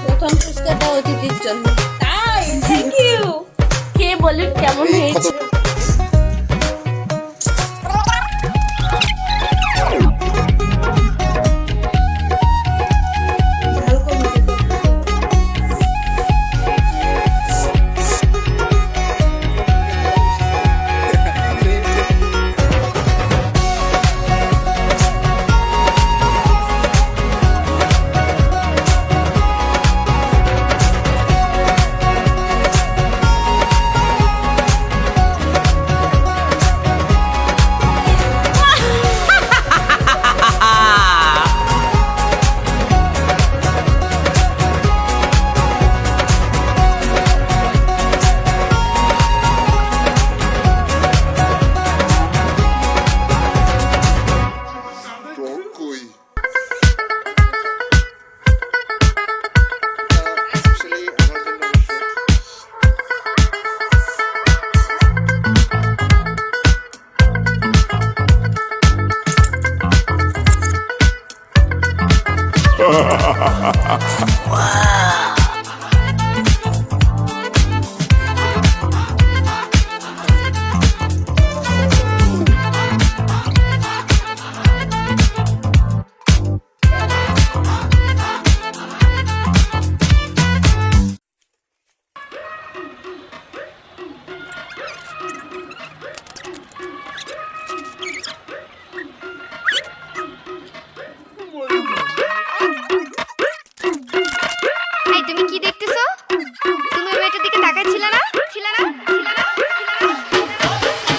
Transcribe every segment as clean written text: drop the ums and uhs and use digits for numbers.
প্রথম পুরস্কারটা অতিথির জন্য। তাই, থ্যাংক ইউ। কে বলেন কেমন হয়েছে? তুমি কি দেখতেছো? তুমি ওই মেয়েটার দিকে তাকাচ্ছিলে না?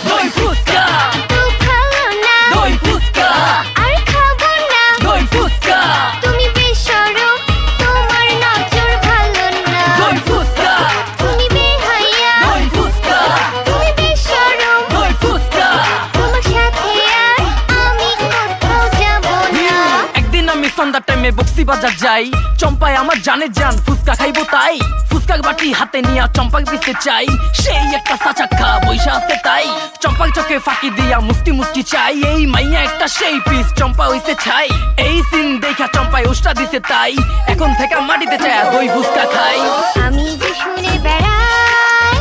দই ফুসকা, তুমি খাও না, দই ফুসকা, আর খাবো না। দই ফুসকা, তুমি বেশরম, তোমার নজর ভালো না। দই ফুসকা, তুমি বেহায়া, দই ফুসকা, তুমি বেশরম, দই ফুসকা। তোমার সাথে আর আমি কোথাও যাবো না। একদিন আমি সন্ধ্যার টাইমে বক্সি বাজার যাই, চম্পায় আমার জানে জান ফুসকা খাইবো তাই ফুসকার বাটি হাতে নিয়া চম্পাক দিতে চাই। সেই একটা সাচাক্কা বৈশা আছে তাই চম্পাক চোখে ফাঁকি দিয়া মুষ্টি মুষ্টি চাই। এই মাইয়া একটা সেই পিস চম্পা হইছে ছাই। এই সিন দেখা চম্পায় উষ্টা দিছে তাই এখন থেকে মাটিতে চায় দই ফুসকা খাই। আমি যে শুনে বেড়াই